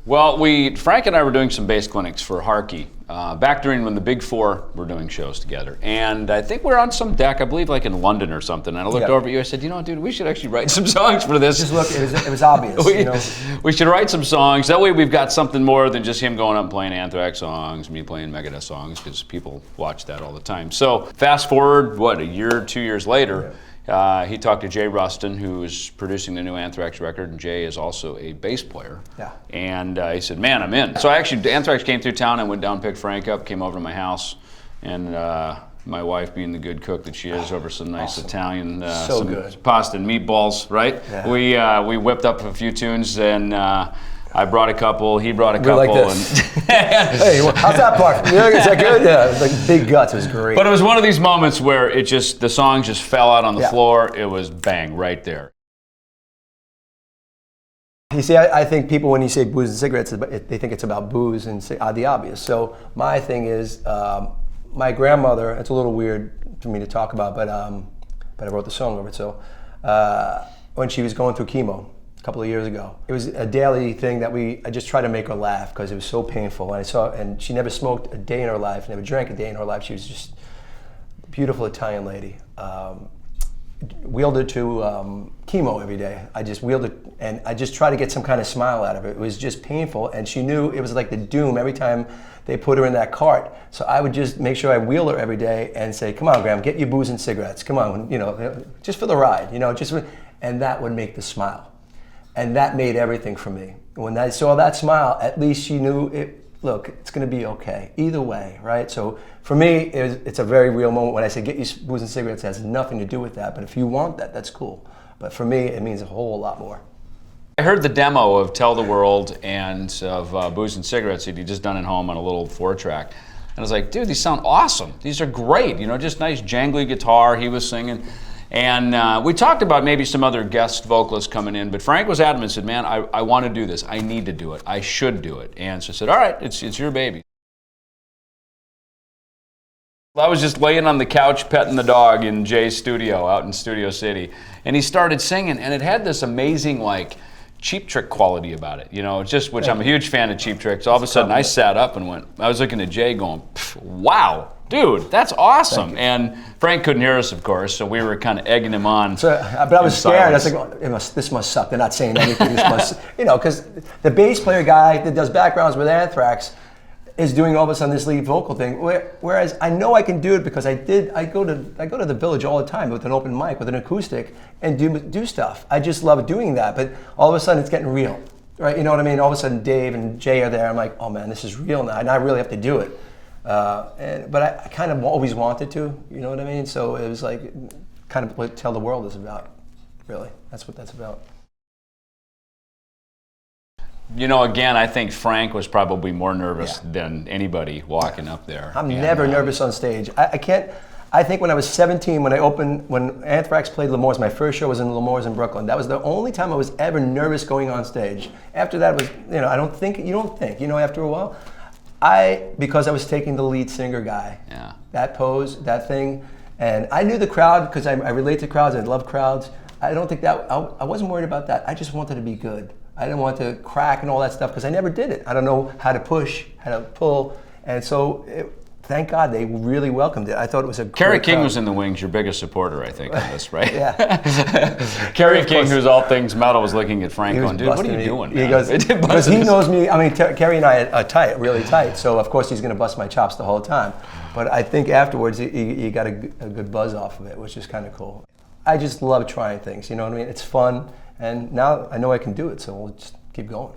Well, Frank and I were doing some bass clinics for Harkey back during when the Big Four were doing shows together. And I think we're on some deck, I believe like in London or something. And I looked over at you, I said, dude, we should actually write some songs for this. Just look, it was obvious. We should write some songs. That way we've got something more than just him going up and playing Anthrax songs, me playing Megadeth songs, because people watch that all the time. So fast forward, a year, 2 years later, he talked to Jay Rustin, who is producing the new Anthrax record, and Jay is also a bass player. Yeah. And he said, man, I'm in. So Anthrax came through town, I went down, picked Frank up, came over to my house, and my wife, being the good cook that she is, over some nice Italian some pasta and meatballs, right? Yeah. We whipped up a few tunes, and I brought a couple, he brought a couple. Like this. Hey, how's that part? Is that good? Yeah, it was like big guts, it was great. But it was one of these moments where the song just fell out on the floor. It was bang, right there. You see, I think people, when you say booze and cigarettes, they think it's about booze and the obvious. So my thing is, my grandmother, it's a little weird for me to talk about, but I wrote the song over it. So when she was going through chemo, a couple of years ago. It was a daily thing that I just tried to make her laugh because it was so painful. And she never smoked a day in her life, never drank a day in her life. She was just a beautiful Italian lady. Wheeled her to chemo every day. I just wheeled her, and I just tried to get some kind of smile out of it. It was just painful, and she knew it was like the doom every time they put her in that cart. So I would just make sure I wheel her every day and say, come on, Graham, get your booze and cigarettes. Come on, just for the ride, and that would make the smile. And that made everything for me. When I saw that smile, at least she knew look, it's gonna be okay, either way, right? So for me, it's a very real moment. When I say get you booze and cigarettes, it has nothing to do with that, but if you want that, that's cool. But for me, it means a whole lot more. I heard the demo of Tell the World and of Booze and Cigarettes that he just done at home on a little 4-track. And I was like, dude, these sound awesome. These are great, just nice jangly guitar, he was singing. And we talked about maybe some other guest vocalists coming in, but Frank was adamant and said, man, I want to do this. I need to do it. I should do it. And so I said, all right, it's your baby. I was just laying on the couch petting the dog in Jay's studio out in Studio City, and he started singing, and it had this amazing, Cheap Trick quality about it, which I'm a huge fan of Cheap Tricks. All of a sudden, I sat up and I was looking at Jay going, wow. Dude, that's awesome. And Frank couldn't hear us, of course, so we were kind of egging him on. But I was scared. I was like, this must suck. They're not saying anything. This must, because the bass player guy that does backgrounds with Anthrax is doing all of a sudden this lead vocal thing. Whereas I know I can do it because I go to the Village all the time with an open mic, with an acoustic, and do stuff. I just love doing that. But all of a sudden it's getting real, right? You know what I mean? All of a sudden Dave and Jay are there. I'm like, oh man, this is real now, and I really have to do it. But I kind of always wanted to, you know what I mean? So it was like kind of what Tell the World is about, really. That's what that's about. Again, I think Frank was probably more nervous than anybody walking up there. I'm never nervous on stage. I think when I was 17, when Anthrax played L'Amour's, my first show was in L'Amour's in Brooklyn. That was the only time I was ever nervous going on stage. After that was, I don't think, after a while. Because I was taking the lead singer guy, that pose, that thing, and I knew the crowd because I relate to crowds, I love crowds. I don't think I wasn't worried about that. I just wanted to be good. I didn't want to crack and all that stuff because I never did it. I don't know how to push, how to pull, and so thank God they really welcomed it. I thought it was a Kerry King was in the wings, your biggest supporter, I think, on this, right? Yeah. Kerry King, who's all things metal, was looking at Frank going, dude, what are you doing, man? He goes, because he knows me, Kerry and I are tight, really tight, so of course he's going to bust my chops the whole time. But I think afterwards he got a good buzz off of it, which is kind of cool. I just love trying things, you know what I mean? It's fun, and now I know I can do it, so we'll just keep going.